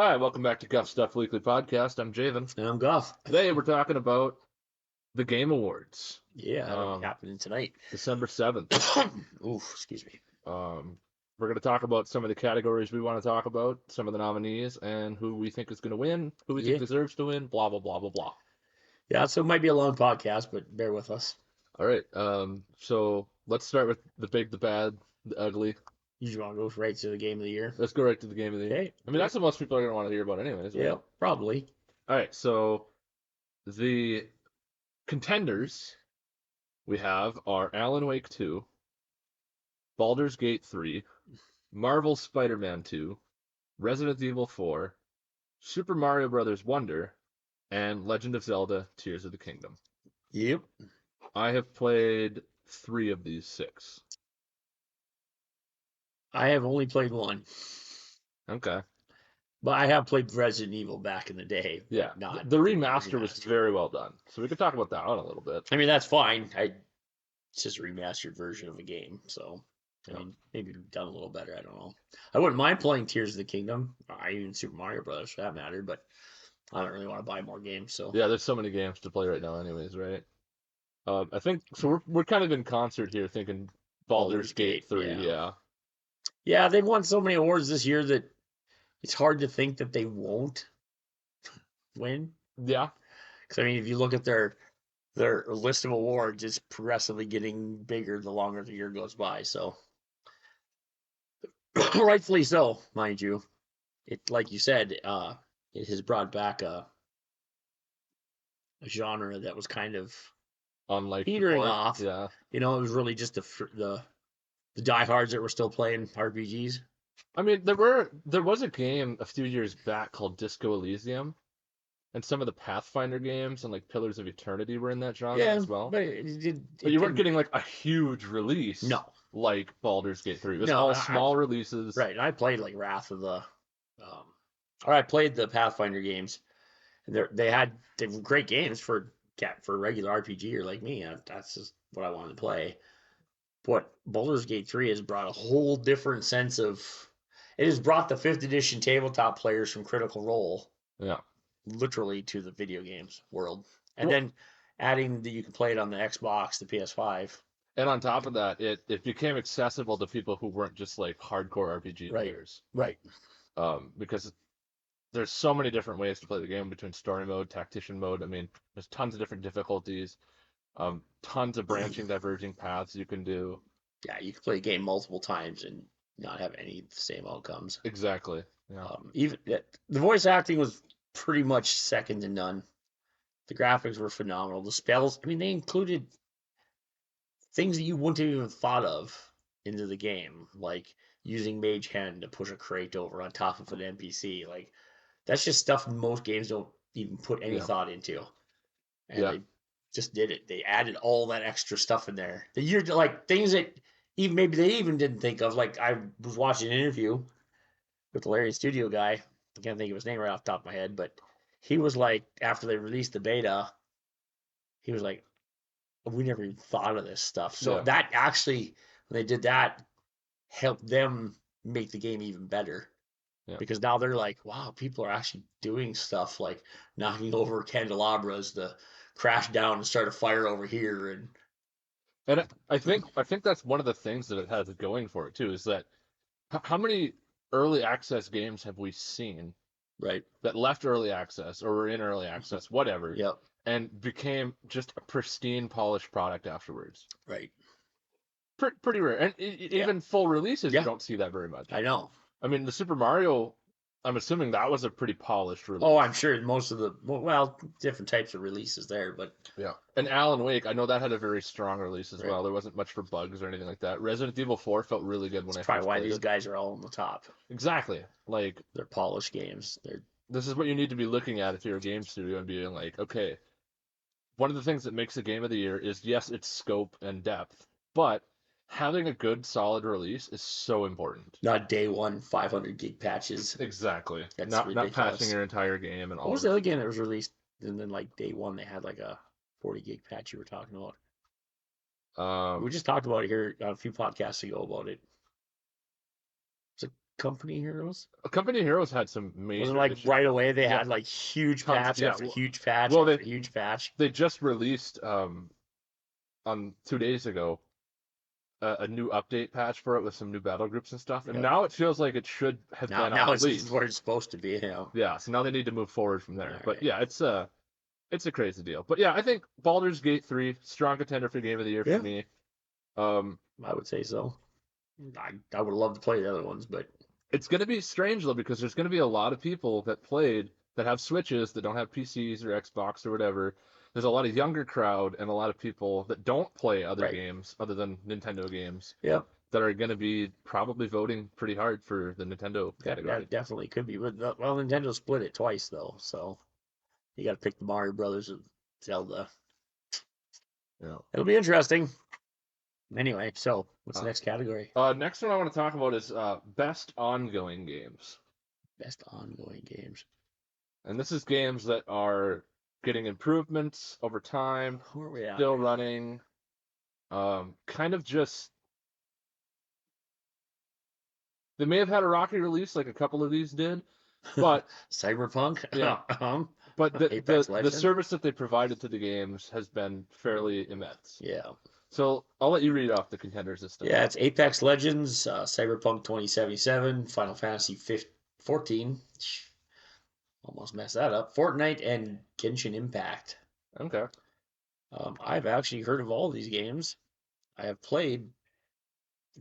Hi, welcome back to Guff Stuff Weekly Podcast. I'm Javen. And I'm Guff. Today we're talking about the Game Awards, Yeah, that'll be happening tonight. December 7th. Oof, excuse me. We're going to talk about some of the categories we want to talk about, some of the nominees, and who we think is going to win, who we think deserves to win, blah, blah, blah, blah, blah. Yeah, so it might be a long podcast, but bear with us. All right, so let's start with the big, the bad, the ugly. You just want to go right to the game of the year? Let's go right to the game of the year. Okay. I mean, that's what most people are going to want to hear about anyways. Right? Yeah, probably. All right, so the contenders we have are Alan Wake 2, Baldur's Gate 3, Marvel Spider-Man 2, Resident Evil 4, Super Mario Bros. Wonder, and Legend of Zelda Tears of the Kingdom. Yep. I have played 3 of these 6. I have only played one. Okay. But I have played Resident Evil back in the day. Yeah. Not the remaster was very well done. So we could talk about that one a little bit. I mean, that's fine. It's just a remastered version of a game. So, I mean, maybe done a little better. I don't know. I wouldn't mind playing Tears of the Kingdom. Even Super Mario Bros. For that matter. But I don't really want to buy more games. So yeah, there's so many games to play right now anyways, right? I think so. We're kind of in concert here, thinking Baldur's Gate 3. Yeah. Yeah, they've won so many awards this year that it's hard to think that they won't win. Yeah. Because I mean, if you look at their list of awards, it's progressively getting bigger the longer the year goes by. So, rightfully so, mind you. It, like you said, it has brought back a genre that was kind of Unlike petering before. off. Yeah. You know, it was really just the diehards that were still playing RPGs. I mean, there was a game a few years back called Disco Elysium, and some of the Pathfinder games and like Pillars of Eternity were in that genre as well. But you weren't getting like a huge release. No. Like Baldur's Gate 3. It was all small releases. Right. And I played like Wrath of the or I played the Pathfinder games. And they were great games for a regular RPG or like me. That's just what I wanted to play. But Baldur's Gate 3 has brought a whole different sense of it has brought the 5th edition tabletop players from Critical Role. Yeah. Literally to the video games world. And then adding that you can play it on the Xbox, the PS5. And on top of that, it became accessible to people who weren't just like hardcore RPG players. Right. Because there's so many different ways to play the game between story mode, tactician mode. I mean, there's tons of different difficulties, tons of branching, diverging paths you can do. Yeah, you can play a game multiple times and not have any of the same outcomes. Exactly. Yeah. Even the voice acting was pretty much second to none. The graphics were phenomenal. The spells, I mean, they included things that you wouldn't have even thought of into the game, like using Mage Hand to push a crate over on top of an NPC. Like, that's just stuff most games don't even put any thought into. And they just did it. They added all that extra stuff in there. You're like things that even maybe they even didn't think of. Like, I was watching an interview with the Larry Studio guy. I can't think of his name right off the top of my head, but he was like, after they released the beta, he was like, we never even thought of this stuff. So that actually, when they did that, helped them make the game even better. Yeah. Because now they're like, wow, people are actually doing stuff like knocking over candelabras to crash down and start a fire over here. And I think that's one of the things that it has going for it too, is that how many early access games have we seen that left early access or were in early access, whatever, and became just a pristine, polished product afterwards? Right. Pretty rare. And even full releases, you don't see that very much. I know. I mean, the Super Mario, I'm assuming that was a pretty polished release. Oh, I'm sure most of the, different types of releases there, but... Yeah. And Alan Wake, I know that had a very strong release as well. There wasn't much for bugs or anything like that. Resident Evil 4 felt really good when I first played it. That's probably why these guys are all on the top. Exactly. Like, they're polished games. This is what you need to be looking at if you're a game studio and being like, okay, one of the things that makes a game of the year is, yes, it's scope and depth, but having a good, solid release is so important. Not day one 500 gig patches. Exactly. Not patching your entire game and all. What was the other game that was released and then like day one they had like a 40 gig patch you were talking about? We just talked about it here a few podcasts ago about it. It's Company Heroes? Company Heroes had some Wasn't major like issues. right away they Yeah, had like huge tons. patch Yeah, after huge patch well, after huge patch. they just released on 2 days ago a new update patch for it with some new battle groups and stuff, and Yep. now it feels like it should have been Now out at it's least. where it's supposed to be. Yeah, so now they need to move forward from there. All But right. yeah, it's a crazy deal. But yeah, I think Baldur's Gate 3 strong contender for game of the year for Yeah, me. Um, I would say so. I would love to play the other ones, but it's going to be strange though because there's going to be a lot of people that played that have Switches that don't have PCs or Xbox or whatever. There's a lot of younger crowd and a lot of people that don't play other right. games other than Nintendo games Yep. that are going to be probably voting pretty hard for the Nintendo category. That definitely could be. But well, Nintendo split it twice though, so you got to pick the Mario Brothers and Zelda. Yeah. It'll be interesting. Anyway, so what's the Uh, next category? Next one I want to talk about is best ongoing games. Best ongoing games. And this is games that are getting improvements over time, Where are we at? still running, kind of just they may have had a rocky release like a couple of these did, but Cyberpunk. yeah, but the Apex the Legends. service that they provided to the games has been fairly immense. Yeah. So I'll let you read off the contenders this time. Yeah, it's Apex Legends, Cyberpunk 2077, Final Fantasy 14. Almost messed that up. Fortnite and Genshin Impact. Okay. I've actually heard of all these games. I have played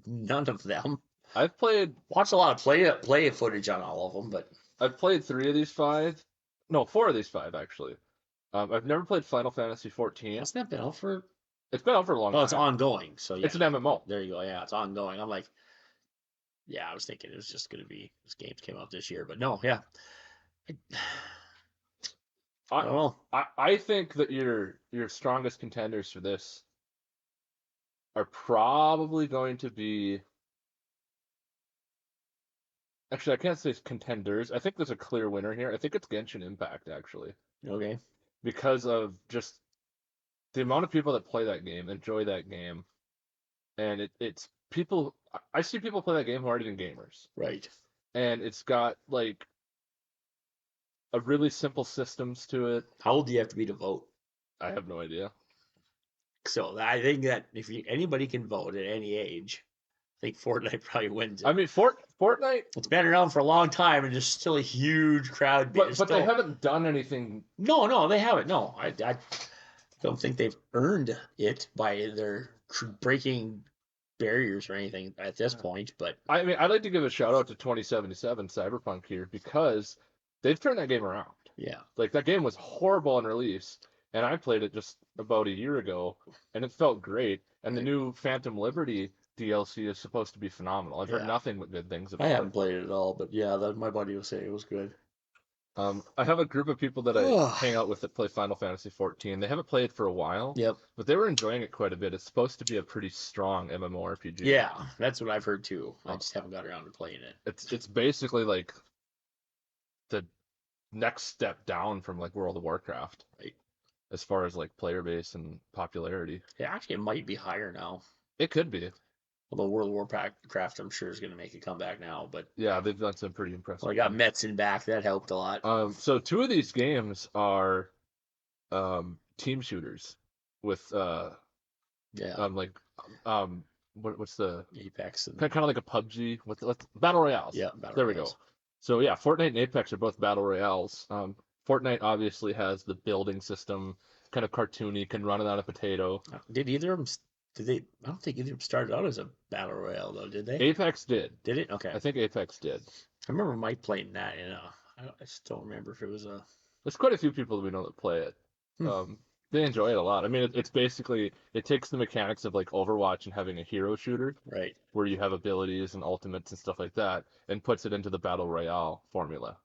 none of them. I've played Watched a lot of play footage on all of them, but I've played 3 of these 5. No, 4 of these 5 actually. I've never played Final Fantasy 14. hasn't that been out for? It's been out for a long Oh, it's time. ongoing. So yeah, It's an MMO. there you go. Yeah, it's ongoing. I'm like, yeah, I was thinking it was just gonna be this games came out this year, but no, yeah. I, I I don't know. I think that your strongest contenders for this are probably going to be. Actually, I can't say contenders. I think there's a clear winner here. I think it's Genshin Impact actually, Okay, because of just the amount of people that play that game, enjoy that game, and it's people. I see people play that game who aren't even gamers, right. and it's got like a really simple systems to it. How old do you have to be to vote? I have no idea. So I think that if anybody can vote at any age, I think Fortnite probably wins it. I mean, Fortnite, It's been around for a long time, and there's still a huge crowd. but they haven't done anything. No, they haven't. No, I don't think they've earned it by their breaking barriers or anything at this point. But I mean, I'd like to give a shout out to 2077 Cyberpunk here because they've turned that game around. yeah, Like that game was horrible on release, and I played it just about a year ago, and it felt great. And the right. new Phantom Liberty DLC is supposed to be phenomenal. I've heard Yeah. nothing but good things I about haven't it. played it at all. But yeah, my buddy was saying it was good. I have a group of people that I hang out with that play Final Fantasy 14. They haven't played for a while, Yep. but they were enjoying it quite a bit. It's supposed to be a pretty strong MMORPG. Yeah, that's what I've heard too. I Um, just haven't got around to playing it. it's basically like the next step down from like World of Warcraft Right. as far as like player base and popularity. Yeah, actually, it might be higher now. It could be. Although World of Warcraft, I'm sure is going to make a comeback now. But Yeah, they've done some pretty impressive. well, I got Metzen back. That helped a lot. So 2 of these games are team shooters with Yeah, like what's the Apex and kind of like a PUBG with battle royales. yeah, Battle There we Royales. go. So yeah, Fortnite and Apex are both battle royales. Fortnite obviously has the building system, kind of cartoony, can run it on a potato. Did either of them? Did they? I don't think either of them started out as a battle royale though. Did they? Apex did. Did it? Okay. I think Apex did. I remember Mike playing that, and I just don't remember if it was a. There's quite a few people that we know that play it. Hmm. They enjoy it a lot. I mean, it's basically it takes the mechanics of like Overwatch and having a hero shooter Right. where you have abilities and ultimates and stuff like that, and puts it into the battle royale formula.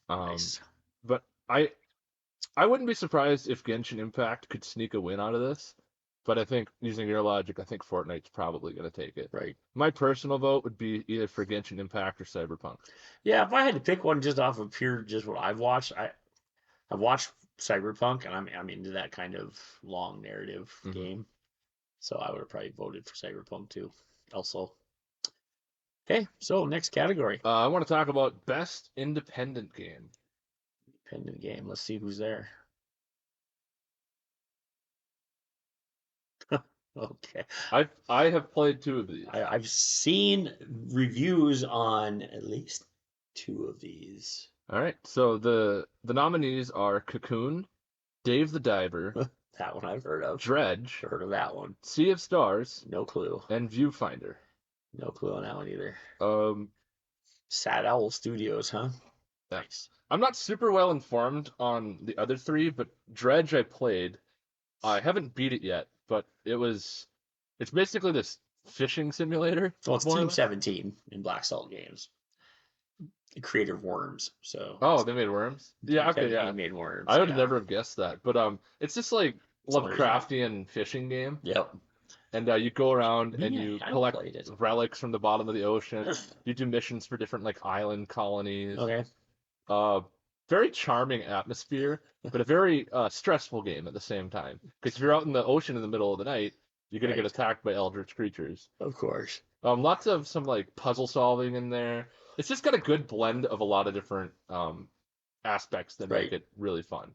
Nice. But I wouldn't be surprised if Genshin Impact could sneak a win out of this. But I think using your logic, I think Fortnite's probably going to take it. Right. My personal vote would be either for Genshin Impact or Cyberpunk. Yeah, if I had to pick one just off of pure just what I've watched, I've watched Cyberpunk, and I'm into that kind of long narrative Mhm. game. So I would have probably voted for Cyberpunk too. Also, Okay, so next category. I want to talk about best independent game. Independent game. Let's see who's there. Okay. I have played 2 of these. I've seen reviews on at least 2 of these. All right, so the nominees are Cocoon, Dave the Diver, That one I've heard of. Dredge, Heard of that one. Sea of Stars, No clue. and Viewfinder. No clue on that one either. Um, Sad Owl Studios, huh? yeah. Nice. I'm not super well informed on the other 3, but Dredge I played. I haven't beat it yet, but it's basically this fishing simulator. Well, it's more or Team less. 17 in Black Salt Games. The creator of Worms, so. Oh, they made Worms? Yeah, okay, Team yeah. 17 made Worms. I would yeah. never have guessed that, but it's just like Something Lovecraftian fishing game, Yep. and you go around and Yeah, you I collect played it. relics from the bottom of the ocean. You do missions for different like island colonies. Okay. Very charming atmosphere, but a very stressful game at the same time. Because if you're out in the ocean in the middle of the night, you're gonna get Right. attacked by eldritch creatures. Of course. Lots of some like puzzle solving in there. It's just got a good blend of a lot of different aspects that make Right. it really fun.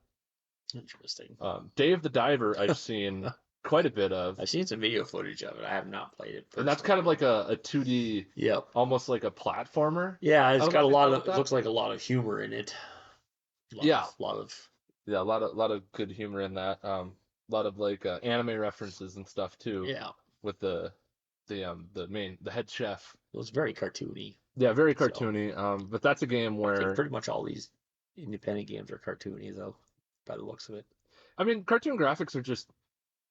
Interesting. Dave the Diver, I've seen quite a bit of, I've seen some video footage of it. I have not played it. and that's kind of like a 2D, Yep. almost like a platformer. Yeah, it's don't got know a if you lot know of. what It that- looks like a lot of humor in it. Yeah. Lot of. Yeah, a lot of good humor in that. A lot of like anime references and stuff too. Yeah. With the head chef. It was very cartoony. Yeah, very So- cartoony. But that's a game I think where pretty much all these independent games are cartoony, though, by the looks of it. I mean, cartoon graphics are just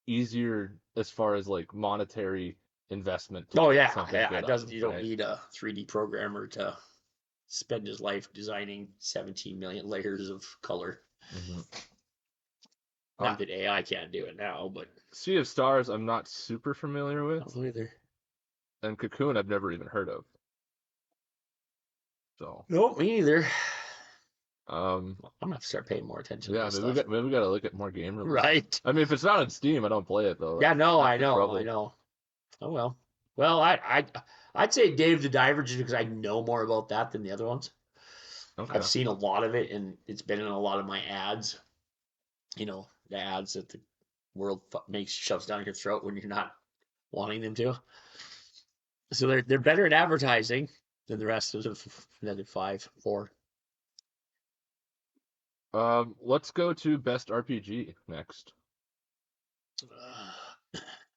easier as far as like monetary investment. to Oh get yeah, something yeah. good It out doesn't. of, You don't right? need a 3D programmer to spend his life designing 17 million layers of color. Mhm. Not that AI can't do it now, but Sea of Stars, I'm not super familiar I with, don't know either. and Cocoon, I've never even heard of. So, Nope, me either. um, I'm gonna have to start paying more attention yeah, to maybe this we got to look at more game stuff. releases. Right. I mean, if it's not on Steam, I don't play it though. Yeah, no, That's I the know, trouble. I know. Oh well. Well, I'd say Dave the Diver just because I know more about that than the other ones. Okay. I've seen a lot of it, and it's been in a lot of my ads. You know, the ads that the world shoves down your throat when you're not wanting them to. So they're better at advertising than the rest of the other 4. Let's go to best RPG next.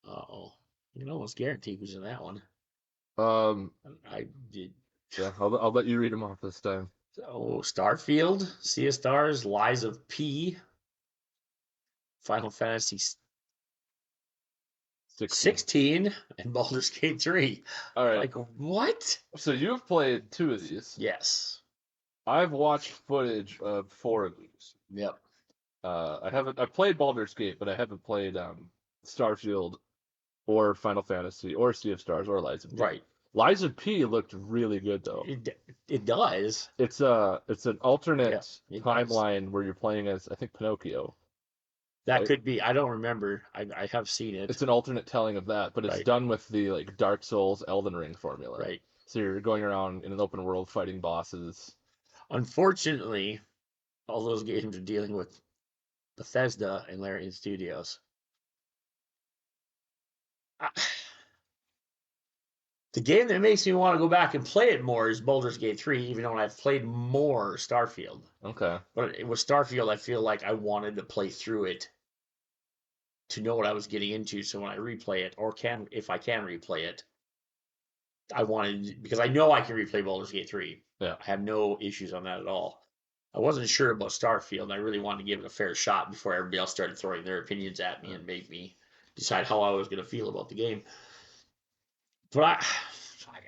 Oh, you can almost guarantee who's in that one. Um, I did. yeah, I'll let you read them off this time. So Starfield, Sea of Stars, Lies of P, Final Fantasy 16, and Baldur's Gate 3. All right. Like what? So you've played 2 of these. Yes. I've watched footage of 4 of these. Yep. I've played Baldur's Gate, but I haven't played Starfield or Final Fantasy or Sea of Stars or Lies of P. Right. Lies of P looked really good though. It does. It's an alternate Yeah, it timeline where you're playing as I think Pinocchio. That Right. could be. I don't remember. I have seen it. It's an alternate telling of that, but it's Right. done with the like Dark Souls, Elden Ring formula. Right. So you're going around in an open world fighting bosses. Unfortunately, all those games are dealing with Bethesda and Larian Studios. The game that makes me want to go back and play it more is Baldur's Gate 3, even though I've played more Starfield. Okay. But with Starfield, I feel like I wanted to play through it to know what I was getting into. So when I replay it, or if I can replay it, I wanted, because I know I can replay Baldur's Gate 3. Yeah. I have no issues on that at all. I wasn't sure about Starfield, and I really wanted to give it a fair shot before everybody else started throwing their opinions at me and made me decide how I was going to feel about the game. But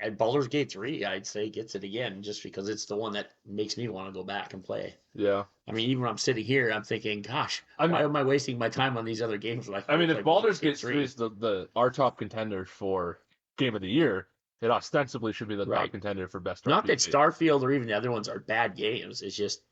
at Baldur's Gate 3, I'd say gets it again, just because it's the one that makes me want to go back and play. Yeah. I mean, even when I'm sitting here, I'm thinking, gosh, I mean- why am I wasting my time on these other games? Like, I mean, like if Baldur's Gate 3 is our top contender for Game of the Year, it ostensibly should be the top Right. contender for best Not that RPG. Starfield or even the other ones are bad games. It's just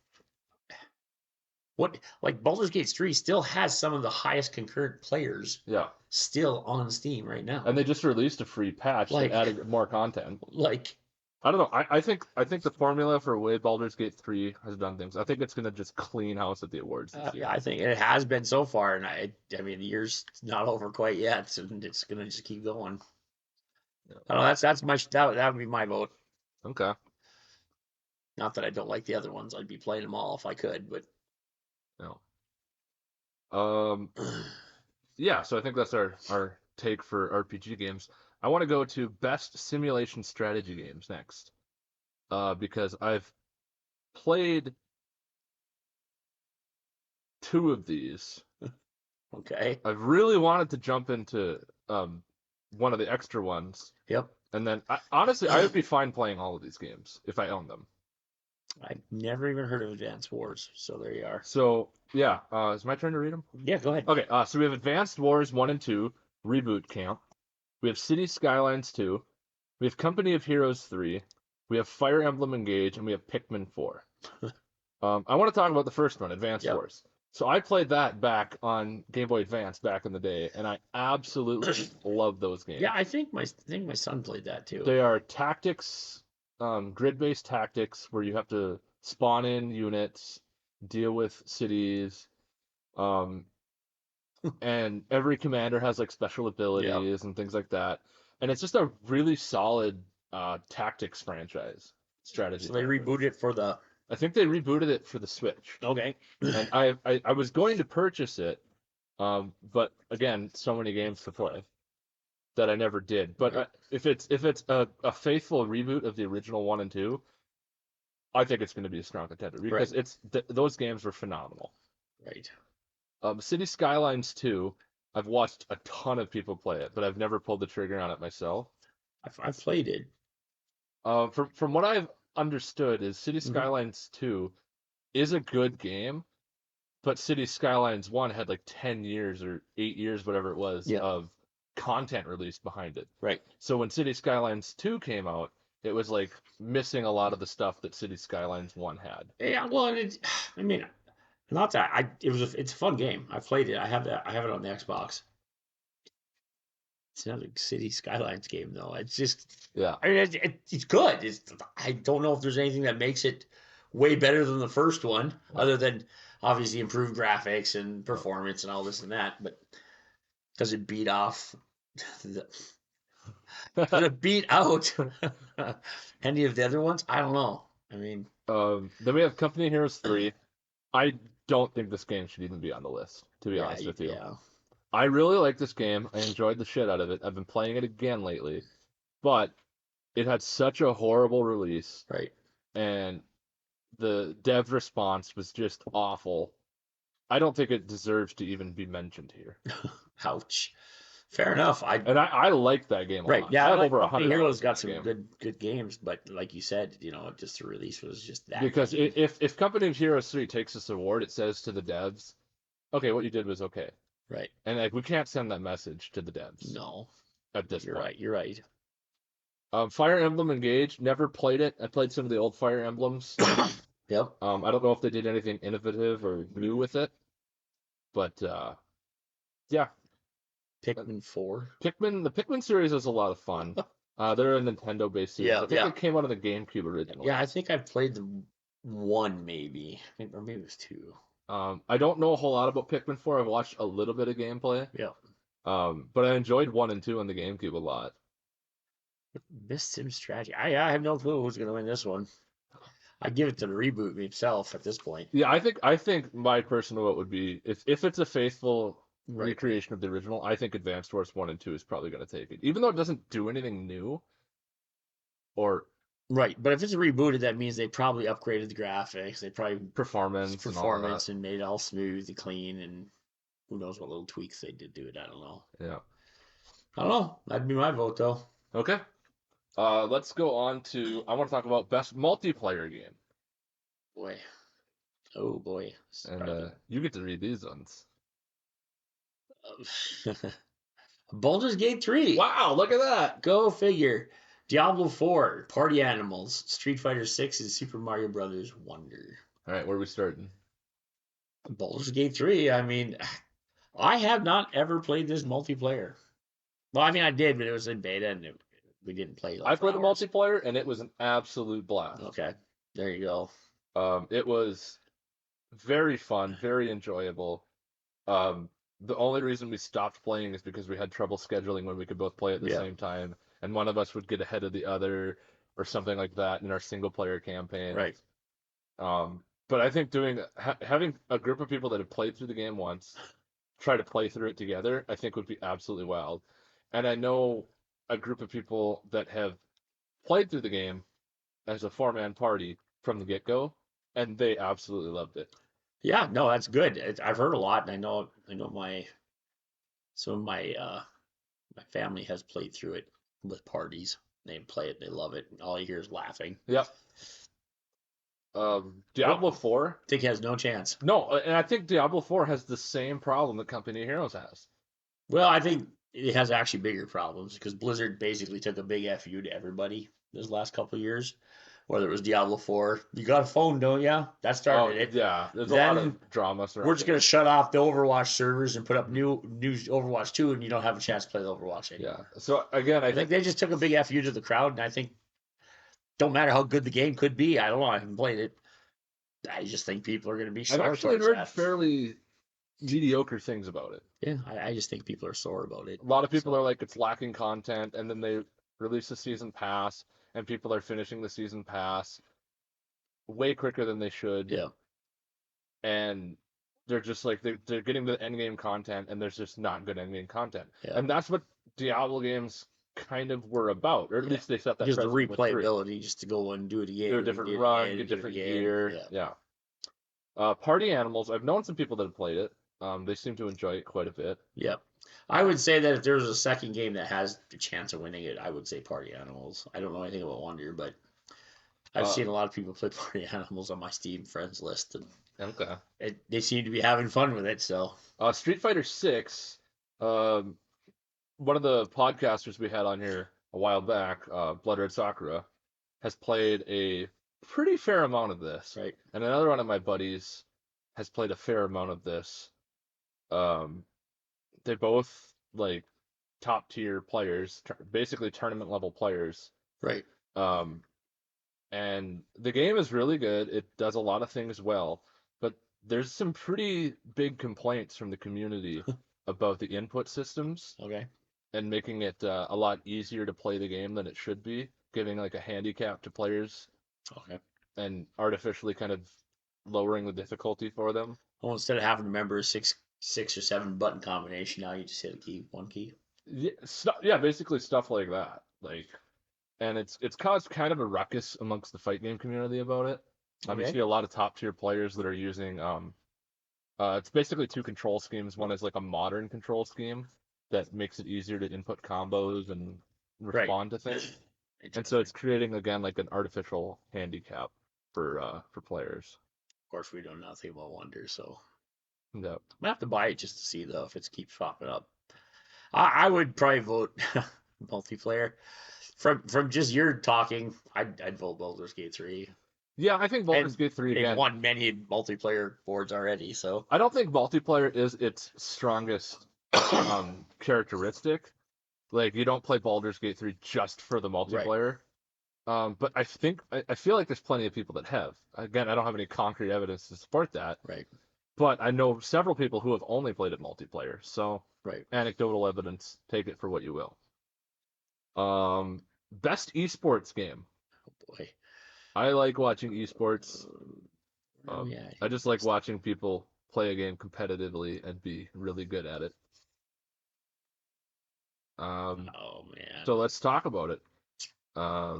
like Baldur's Gate 3 still has some of the highest concurrent players Yeah. still on Steam right now. And they just released a free patch Like- that added more content. Like I don't know. I think the formula for the way Baldur's Gate 3 has done things. I think it's gonna just clean house at the awards this year. Yeah, I think it has been so far, and I mean, the year's not over quite yet, so it's gonna just keep going. Yeah. I don't know. That would be my vote. Okay. Not that I don't like the other ones. I'd be playing them all if I could, but No. Um. Yeah. So I think that's our take for RPG games. I want to go to best simulation strategy games next. Because I've played two of these. okay. I've really wanted to jump into one of the extra ones, Yep. and then honestly, I would be fine playing all of these games if I owned them. I've never even heard of Advanced Wars, so there you are. So yeah, it's my turn to read them. Yeah, go ahead. Okay, so we have Advanced Wars 1 and 2, Reboot Camp. We have City Skylines 2. We have Company of Heroes 3. We have Fire Emblem Engage, and we have Pikmin 4. I want to talk about the first one, Advanced Yep. Wars. So I played that back on Game Boy Advance back in the day, and I absolutely love those games. Yeah, I think my son played that too. They are tactics, grid-based tactics where you have to spawn in units, deal with cities, and every commander has like special abilities and things like that. And it's just a really solid tactics franchise strategy. So they rebooted it for the. I think they rebooted it for the Switch. Okay. And I was going to purchase it, but again, so many games to play that I never did. But Right. if it's a faithful reboot of the original 1 and 2, I think it's going to be a strong contender because those games were phenomenal. Right. City Skylines 2, I've watched a ton of people play it, but I've never pulled the trigger on it myself. I've played it. From what I've understood, is City Mhm. Skylines 2 is a good game, but City Skylines 1 had like 10 years or 8 years, whatever it was, Yeah. of content released behind it. Right. So when City Skylines 2 came out, it was like missing a lot of the stuff that City Skylines 1 had. Yeah. Well, and it's. I mean, not that it's a fun game. I played it. I have that. I have it on the Xbox. It's not a City Skylines game though. It's just. Yeah. I mean, it's good. I don't know if there's anything that makes it way better than the first one, other than obviously improved graphics and performance and all this and that. But does it beat off? Does it beat out any of the other ones? I don't know. I mean, Then we have Company of Heroes 3. I don't think this game should even be on the list, to be honest with you. Yeah. I really like this game. I enjoyed the shit out of it. I've been playing it again lately, but it had such a horrible release, Right. and the dev response was just awful. I don't think it deserves to even be mentioned here. Ouch. Fair enough. I like that game a Right. lot. Yeah, I have like over Company 100 Heroes hours in got that some game. good games, but like you said, just the release was just that. Because game. if Company of Heroes 3 takes this award, it says to the devs, okay, what you did was okay. Right. And like we can't send that message to the devs. No. At this You're point. right. You're right. Fire Emblem Engage, never played it. I played some of the old Fire Emblems. Yep. I don't know if they did anything innovative or new with it, but yeah, Pikmin 4. the Pikmin series is a lot of fun. They're a Nintendo-based series. Yeah, I think yeah. they came out of the GameCube originally. Yeah, I think I've played the one maybe, or maybe it was two. I don't know a whole lot about Pikmin 4. I've watched a little bit of gameplay. Yeah. But I enjoyed 1 and 2 on the GameCube a lot. Best Sim strategy. I have no clue who's gonna win this one. I give it to the reboot himself at this point. Yeah, I think my personal vote would be if it's a faithful Right. recreation of the original, I think Advanced Wars 1 and 2 is probably going to take it. Even though it doesn't do anything new or Right, but if it's rebooted, that means they probably upgraded the graphics. They probably performance and made it all smooth and clean, and who knows what little tweaks they did to it. I don't know. Yeah. I don't know. That'd be my vote though. Okay. Let's go on to I want to talk about best multiplayer game. Boy. Oh boy. And you get to read these ones. Baldur's Gate 3. Wow, look at that. Go figure. Diablo 4, Party Animals, Street Fighter 6, and Super Mario Brothers Wonder. All right, where are we starting? Baldur's Gate 3, I mean, I have not ever played this multiplayer. Well, I mean, I did, but it was in beta, and we didn't play. I played the hours. multiplayer, and it was an absolute blast. Okay, there you go. It was very fun, very enjoyable. Um, the only reason we stopped playing is because we had trouble scheduling when we could both play at the Yeah. same time, and one of us would get ahead of the other or something like that in our single player campaign. Right. But I think having a group of people that have played through the game once, try to play through it together, I think would be absolutely wild. And I know a group of people that have played through the game as a four-man party from the get-go, and they absolutely loved it. Yeah, no, that's good. I've heard a lot, and I know some of my family has played through it with parties. They play it, they love it. And all you hear is laughing. Yep. Diablo 4. I think it has no chance. No, and I think Diablo 4 has the same problem that Company of Heroes has. Well, I think it has actually bigger problems because Blizzard basically took a big FU to everybody this last couple of years. Whether it was Diablo 4, you got a phone, don't ya? That started it. Yeah, there's a lot of drama. We're just gonna shut off the Overwatch servers and put up new Overwatch 2, and you don't have a chance to play the Overwatch anymore. Yeah. So again, I think they just took a big FU to the crowd, and I think don't matter how good the game could be. I don't know. I haven't played it. I just think people are going to be sore. I've actually heard fairly mediocre things about it. Yeah, I just think people are sore about it. A lot of people are like, it's lacking content, and then they release the season pass, and people are finishing the season pass way quicker than they should. Yeah. And they're just like, they're getting the end game content, and there's just not good end game content. Yeah. And that's what Diablo games kind of were about, or at least they set that. Just the replayability, just to go and do it again. Do a different run, get different gear. Yeah. Party Animals, I've known some people that have played it. They seem to enjoy it quite a bit. Yep. I would say that if there's a second game that has the chance of winning it, I would say Party Animals. I don't know anything about Wonder, but I've seen a lot of people play Party Animals on my Steam friends list, and they seem to be having fun with it. So, Street Fighter 6, one of the podcasters we had on here a while back, Blood Red Sakura, has played a pretty fair amount of this. Right. And another one of my buddies has played a fair amount of this. They both like top tier players, basically tournament level players. Right. And the game is really good. It does a lot of things well, but there's some pretty big complaints from the community about the input systems. Okay. And making it a lot easier to play the game than it should be, giving like a handicap to players. Okay. And artificially kind of lowering the difficulty for them. Well, instead of having to remember a six or seven button combination, now you just hit one key. Yeah, basically stuff like that. And it's caused kind of a ruckus amongst the fight game community about it. You see a lot of top tier players that are using it's basically two control schemes. One is like a modern control scheme that makes it easier to input combos and respond to things. And so it's creating again like an artificial handicap for players. Of course, we know nothing about Wonder, so Yep. I'm gonna have to buy it just to see though if it keeps popping up. I would probably vote multiplayer. From just your talking, I'd vote Baldur's Gate 3. Yeah, I think Baldur's Gate 3 again. They've won many multiplayer boards already, so I don't think multiplayer is its strongest characteristic. Like, you don't play Baldur's Gate 3 just for the multiplayer. Right. But I feel like there's plenty of people that have. Again, I don't have any concrete evidence to support that. Right. But I know several people who have only played it multiplayer. So, right. Anecdotal evidence, take it for what you will. Best esports game. Oh boy. I like watching esports. Yeah. I just like watching people play a game competitively and be really good at it. Oh man. So let's talk about it.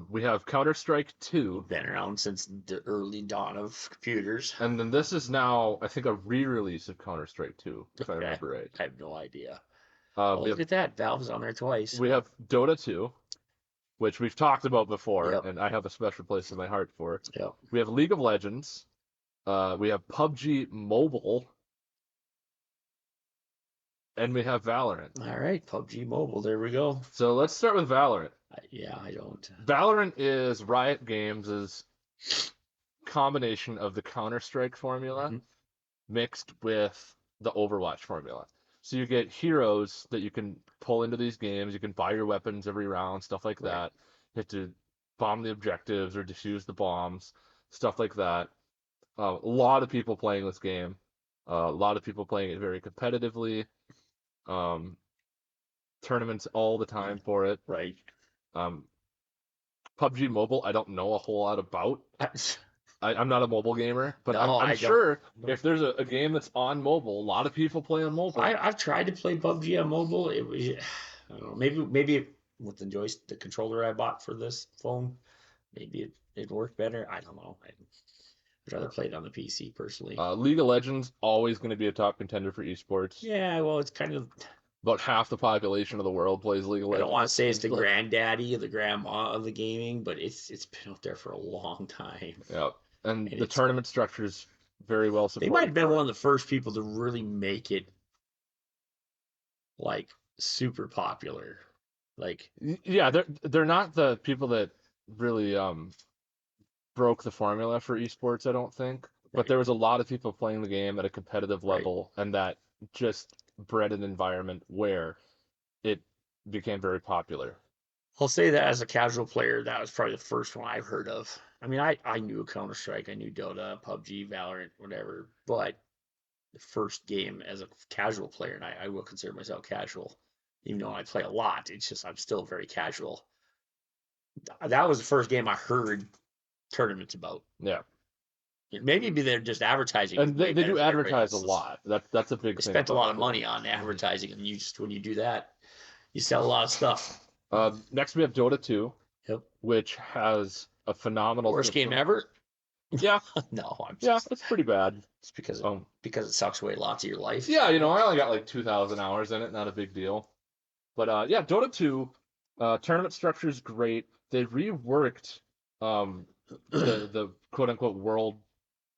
We have Counter-Strike 2. Been around since the early dawn of computers. And then this is now, I think, a re-release of Counter-Strike 2, if I remember right. I have no idea. Look at that. Valve's on there twice. We have Dota 2, which we've talked about before, and I have a special place in my heart for. Yep. We have League of Legends. We have PUBG Mobile. And we have Valorant. All right, PUBG Mobile. There we go. So let's start with Valorant. I don't. Valorant is Riot Games' combination of the Counter-Strike formula mixed with the Overwatch formula. So you get heroes that you can pull into these games. You can buy your weapons every round, stuff like Right. that. You have to bomb the objectives or defuse the bombs, stuff like that. A lot of people playing this game. A lot of people playing it very competitively. Um, Tournaments all the time for it. Right. Um, PUBG Mobile, I don't know a whole lot about. I'm not a mobile gamer, but No, I'm I don't. sure if there's a game that's on mobile, a lot of people play on mobile. I've tried to play PUBG on mobile. It was, I don't know, maybe with the controller I bought for this phone, maybe it worked better. I don't know. I'd rather play it on the PC personally. League of Legends always going to be a top contender for esports. Yeah, well, it's kind of. About half the population of the world plays League of I Legends. don't want to say it's the But- granddaddy or the grandma of the gaming, but it's been out there for a long time. Yeah, and the it's- tournament structure is very well They supported. might have been one of the first people to really make it like super popular. Like, Yeah, they're not the people that really broke the formula for esports, I don't think. But Right. there was a lot of people playing the game at a competitive Right. level, and that just bred an environment where it became very popular. I'll say that as a casual player, that was probably the first one I've heard of. I mean, I knew Counter Strike, I knew Dota, PUBG, Valorant, whatever, but the first game as a casual player, and I will consider myself casual, even though I play a lot. It's just I'm still very casual. That was the first game I heard tournaments about. Yeah, Maybe they're just advertising. and they do advertise a else. lot. That's a big They thing. spent a lot of money on advertising, and when you do that, you sell a lot of stuff. Next we have Dota 2, Yep. which has a phenomenal Worst game system. ever? Yeah, No, I'm yeah, just it's pretty bad. it's because Um, it sucks away lots of your life. Yeah, I only got like 2,000 hours in it, not a big deal. But yeah, Dota 2 tournament structure is great. They reworked the quote unquote world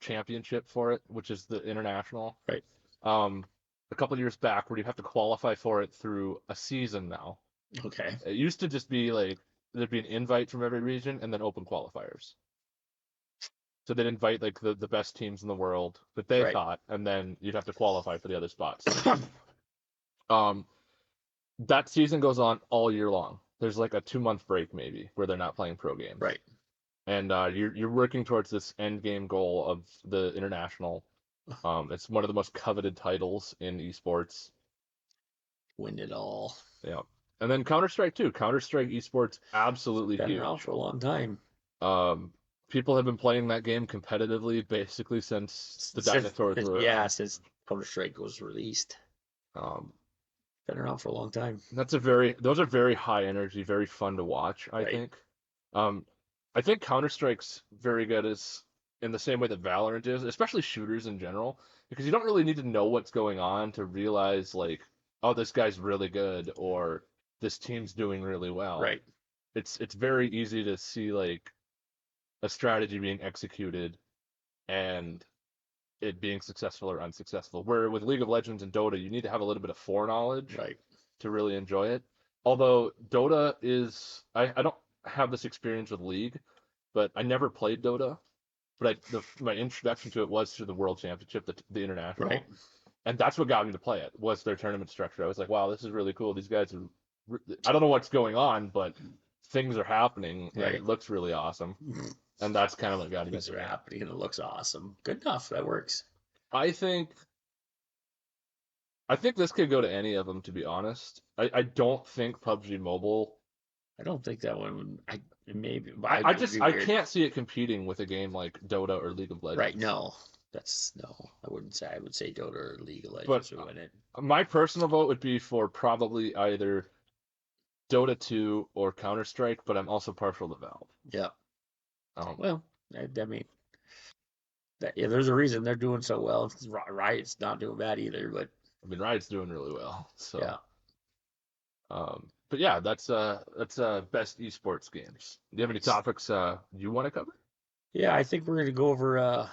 championship for it, which is the international. Right. A couple years back, where you have to qualify for it through a season now. Okay. It used to just be like there'd be an invite from every region and then open qualifiers. So they'd invite like the best teams in the world that they Right. thought, and then you'd have to qualify for the other spots. That season goes on all year long. There's like a 2 month break maybe where they're not playing pro games. Right. And you're working towards this end game goal of the international. It's one of the most coveted titles in esports. Win it all. Yeah. And then Counter-Strike too. Counter-Strike esports absolutely Been huge. around for a long time. People have been playing that game competitively basically since the dinosaurs were around. Since Counter Strike was released. Um, Been around for a long time. those are very high energy, very fun to watch, I Right. think. I think Counter-Strike's very good as in the same way that Valorant is, especially shooters in general, because you don't really need to know what's going on to realize like, oh, this guy's really good or this team's doing really well. Right. It's very easy to see like a strategy being executed and it being successful or unsuccessful. Where with League of Legends and Dota, you need to have a little bit of foreknowledge Right. to really enjoy it. Although Dota is, I don't have this experience with League, but I never played Dota. But my introduction to it was through the World Championship, the international, Right. and that's what got me to play it. Was their tournament structure? I was like, wow, this is really cool. These guys are, I don't know what's going on, but things are happening, and Right. it looks really awesome. And that's kind of what got me. Things are happening and it looks awesome. Good enough. That works. I think this could go to any of them, to be honest. I don't think PUBG Mobile. I don't think that one would. Maybe. But I it'd be I weird. can't see it competing with a game like Dota or League of Legends. Right. No. I wouldn't say. I would say Dota or League of But Legends would win it. my personal vote would be for probably either Dota 2 or Counter-Strike, but I'm also partial to Valve. Yeah. Um, Well, I mean, there's a reason they're doing so well. Riot's not doing bad either, but I mean, Riot's doing really well. So yeah. But yeah, that's best esports games. Do you have any topics you want to cover? Yeah, I think we're gonna go over.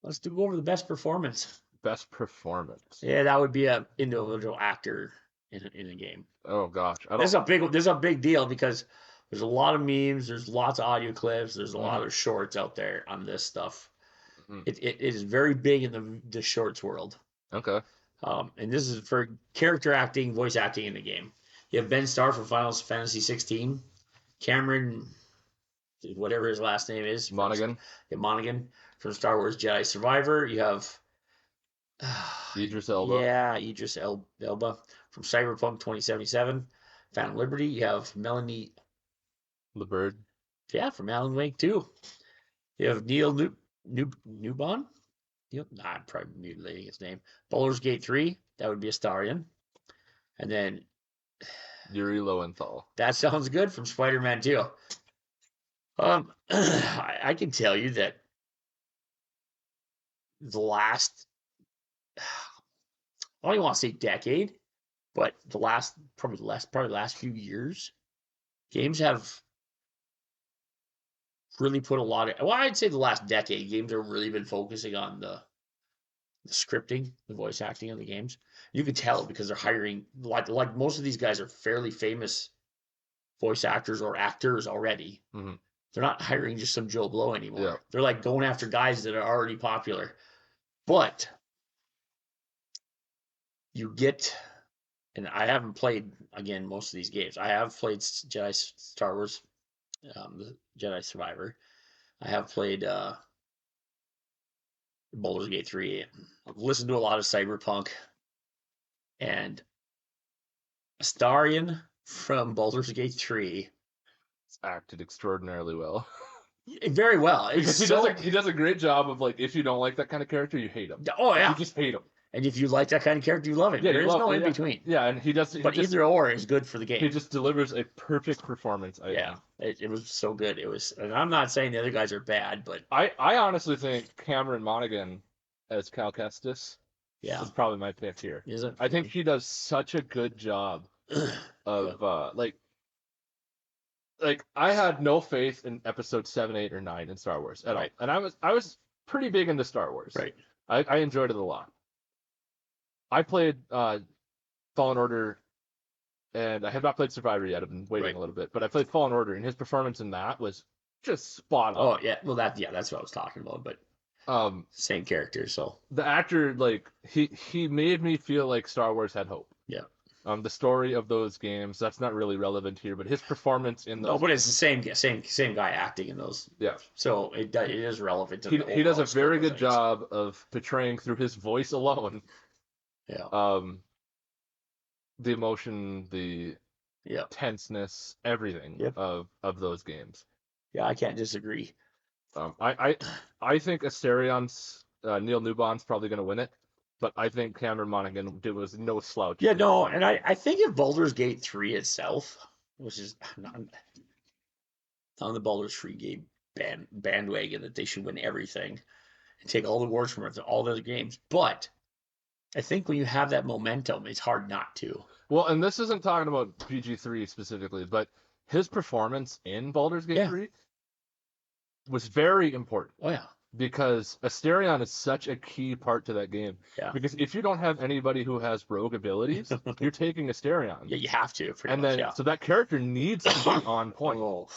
Let's go over the best performance. Best performance. Yeah, that would be a individual actor in a game. Oh gosh, This is a big deal because there's a lot of memes, there's lots of audio clips, there's a lot of shorts out there on this stuff. Mhm. It is very big in the shorts world. Okay. And this is for character acting, voice acting in the game. You have Ben Starr from Final Fantasy 16, Cameron, whatever his last name is, Monaghan, Monaghan from Star Wars Jedi Survivor. You have Idris Elba, yeah, Elba from Cyberpunk 2077. Phantom Liberty. You have Melanie, LeBird, yeah, from Alan Wake 2. You have Neil Newbon. I'm probably mutilating his name. Baldur's Gate 3. That would be Astarion. And then Yuri Lowenthal. that sounds good from Spider-Man 2. I can tell you that the last, I don't even want to say decade, but the last probably the last few years, games have really put a lot of. Well, I'd say the last decade, games have really been focusing on the scripting, the voice acting of the games. You can tell because they're hiring like most of these guys are fairly famous voice actors or actors already. Mm-hmm. They're not hiring just some Joe Blow anymore. Yeah. They're like going after guys that are already popular. But you get, and I haven't played again most of these games. I have played Jedi Star Wars, the Jedi Survivor. I have played Baldur's Gate 3. I've listened to a lot of Cyberpunk and Astarion from Baldur's Gate 3. It's acted extraordinarily well. Very well. Because he does a great job of like, if you don't like that kind of character, you hate him. Oh yeah, you just hate him. And if you like that kind of character, you love him. Yeah, there is no in between. Yeah, and he does. But either or is good for the game. He just delivers a perfect performance. Yeah, it was so good. It was, and I'm not saying the other guys are bad, but I honestly think Cameron Monaghan as Cal Kestis is probably my pick here. Is it? I think he does such a good job of like I had no faith in episode 7, 8, or 9 in Star Wars at all, and I was pretty big into Star Wars. Right. I enjoyed it a lot. I played Fallen Order, and I have not played Survivor yet. I've been waiting a little bit, but I played Fallen Order, and his performance in that was just spot on. Oh yeah, well that's what I was talking about. But same character, so the actor, like he made me feel like Star Wars had hope. Yeah. The story of those games, that's not really relevant here, but his performance in those. No, but it's the same guy acting in those. Yeah. So it is relevant to he does a very good job of portraying through his voice alone. Yeah. The emotion, the tenseness, everything of those games. Yeah, I can't disagree. I think Astarion's Neil Newbon's probably going to win it, but I think Cameron Monaghan was no slouch. Yeah, no, and I think if Baldur's Gate 3 itself, which is not on the Baldur's 3 game bandwagon that they should win everything and take all the awards from all the other games, but I think when you have that momentum, it's hard not to. Well, and this isn't talking about BG3 specifically, but his performance in Baldur's Gate 3 was very important. Oh, yeah. Because Astarion is such a key part to that game. Yeah. Because if you don't have anybody who has rogue abilities, you're taking Astarion. Yeah, you have to. So that character needs to be on point. Oh,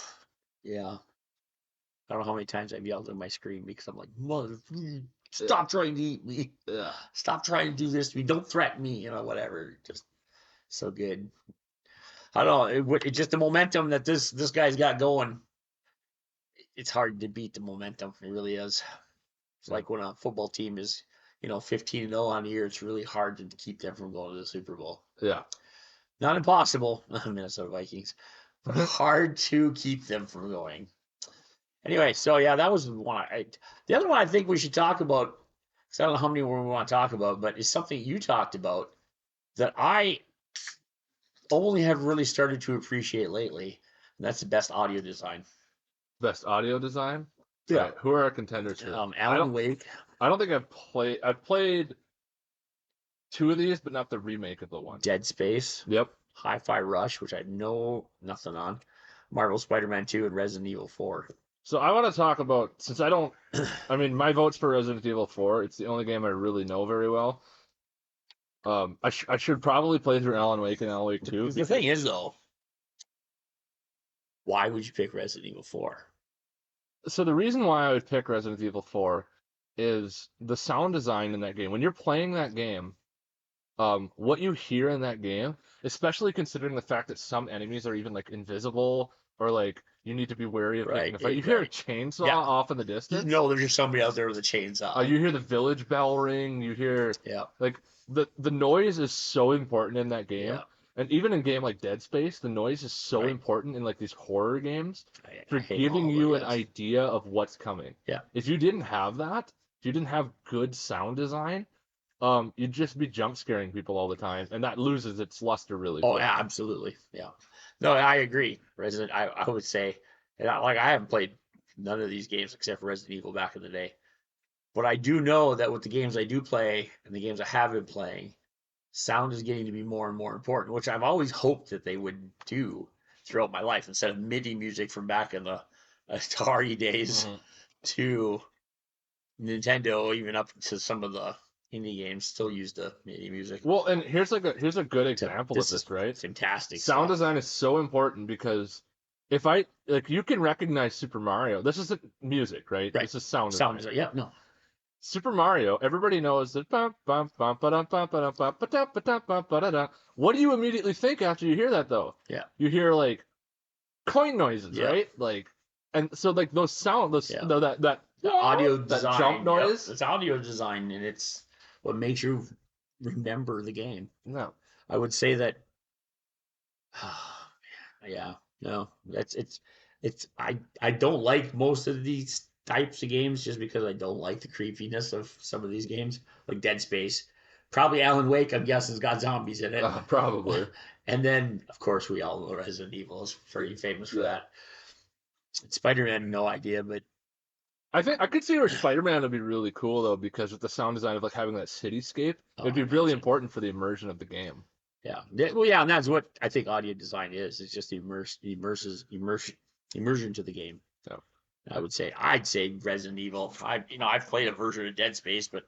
yeah. I don't know how many times I've yelled at my screen because I'm like, mother, stop trying to eat me. Stop trying to do this to me. Don't threaten me. Whatever. Just so good. I don't know. It's just the momentum that this guy's got going. It's hard to beat the momentum. It really is. It's like when a football team is, 15-0 on the year, it's really hard to keep them from going to the Super Bowl. Yeah. Not impossible, Minnesota Vikings, but hard to keep them from going. Anyway, so yeah, that was one. The other one I think we should talk about, because I don't know how many more we want to talk about, but it's something you talked about that I only have really started to appreciate lately, and that's the best audio design. Best audio design? Yeah. Right. Who are our contenders here? Alan Wake. I don't think I've played 2 of these, but not the remake of the one. Dead Space. Yep. Hi-Fi Rush, which I know nothing on. Marvel Spider-Man 2 and Resident Evil 4. So I want to talk about, since my vote's for Resident Evil 4. It's the only game I really know very well. I should probably play through Alan Wake and Alan Wake 2. The thing is, though, why would you pick Resident Evil 4? So the reason why I would pick Resident Evil 4 is the sound design in that game. When you're playing that game, what you hear in that game, especially considering the fact that some enemies are even like invisible or like you need to be wary of picking Right, a fight. You hear a right. chainsaw Yeah. off in the You distance. know there's just somebody out there with a chainsaw. You hear the village bell ring. You hear Yeah, like the noise is so important in that game. yeah. And even in game like Dead Space, the noise is so Right. important in like these horror games I for hate them giving all, but you an yes. idea of what's coming. Yeah. If you didn't have that, if you didn't have good sound design, you'd just be jump scaring people all the time, and that loses its luster really Oh, quick. yeah, absolutely. Yeah. No, I agree. Resident, I would say, and I haven't played none of these games except for Resident Evil back in the day. But I do know that with the games I do play and the games I have been playing, sound is getting to be more and more important, which I've always hoped that they would do throughout my life instead of MIDI music from back in the Atari days Mm-hmm. to Nintendo, even up to some of the indie games still use the MIDI music. Well, and here's a good To, example of this is this, right? fantastic Sound stuff. design is so important because if I like you can recognize Super Mario. This isn't music, right? Right. This is sound Sound design. design. Yeah, no. Super Mario, everybody knows that bum, bum, bum, ba-dum, bum, ba-dum, bum, ba-dum, ba-dum, bum, ba-da-da. What do you immediately think after you hear that though? Yeah. You hear like coin noises, Yeah. right? Like and so like those sound those Yeah. no, that The audio that jump design. Yep. noise. It's audio design, and it's what makes you remember the game. No. I would say that. Yeah. No. It's. I don't like most of these types of games just because I don't like the creepiness of some of these games, like Dead Space. Probably Alan Wake. I'm guessing has got zombies in it. Probably. And then, of course, we all know Resident Evil is pretty famous for Yeah. that. Spider-Man, no idea, but I think I could see where Spider-Man would be really cool though, because with the sound design of like having that cityscape, it'd be really imagine. important for the immersion of the game. Yeah. Well, yeah, and that's what I think audio design is. It's just immersion to the game. Yeah. I'd say Resident Evil. I've played a version of Dead Space, but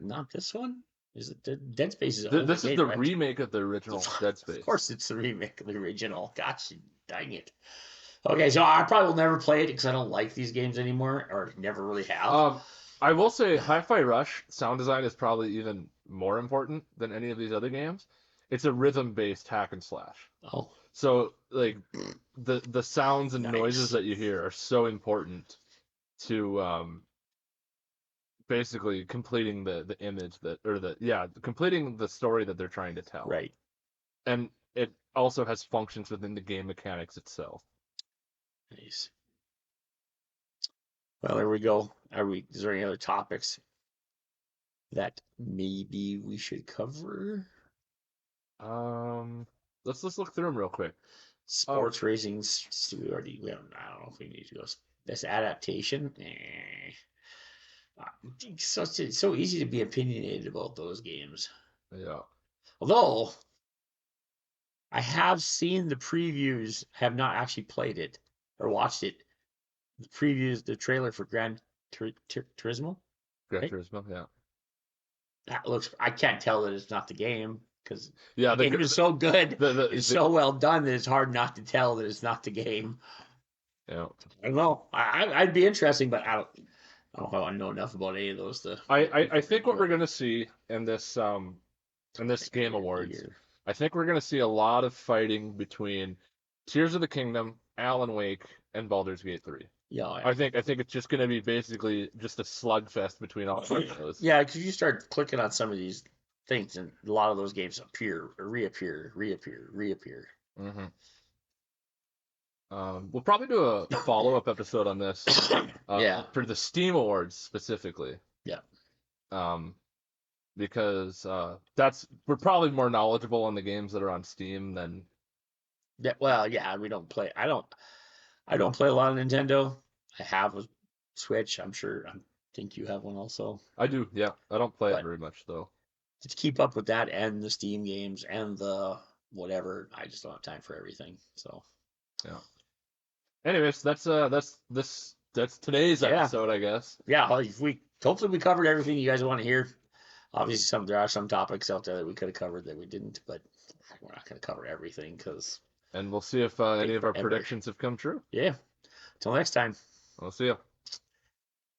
not this one. Is it Dead Space is an old This is game, the right? remake of the original Dead Space. Of course, it's the remake of the original. Gosh, dang it. Okay, so I probably will never play it because I don't like these games anymore, or never really have. I will say Hi-Fi Rush sound design is probably even more important than any of these other games. It's a rhythm-based hack and slash. Oh, So like the sounds and nice. noises that you hear are so important to basically completing the image that or completing the story that they're trying to tell. Right. And it also has functions within the game mechanics itself. Nice. Well, there we go. Is there any other topics that maybe we should cover? Let's look through them real quick. Sports racing. I don't know if we need to go. This adaptation. It's so easy to be opinionated about those games. Yeah. Although I have seen the previews, have not actually played it or watched it. The previews, the trailer for Gran Turismo. Gran Right? Turismo, yeah. That looks. I can't tell that it's not the game because Yeah, the game is so good. It's so well done that it's hard not to tell that it's not the game. Yeah. I don't know. I'd be interesting, but I don't know if I know enough about any of those to. I think what we're gonna see in this Game Awards, I think we're gonna see a lot of fighting between Tears of the Kingdom, Alan Wake, and Baldur's Gate 3. Yeah, I think it's just gonna be basically just a slugfest between all three of those. Yeah, because you start clicking on some of these things, and a lot of those games appear, or reappear. Mm-hmm. We'll probably do a follow-up episode on this. Yeah. For the Steam Awards specifically. Yeah. Because we're probably more knowledgeable on the games that are on Steam than. Yeah. Well, yeah, we don't play. I don't play a lot of Nintendo. I have a Switch. I'm sure. I think you have one also. I do. Yeah. I don't play it very much though. To keep up with that and the Steam games and the whatever, I just don't have time for everything. So. Yeah. Anyways, that's today's episode, I guess. Yeah, hopefully we covered everything you guys want to hear. Obviously, there are some topics out there that we could have covered that we didn't, but we're not going to cover everything because. And we'll see if any of our predictions have come true. Yeah. Until next time. We'll see you.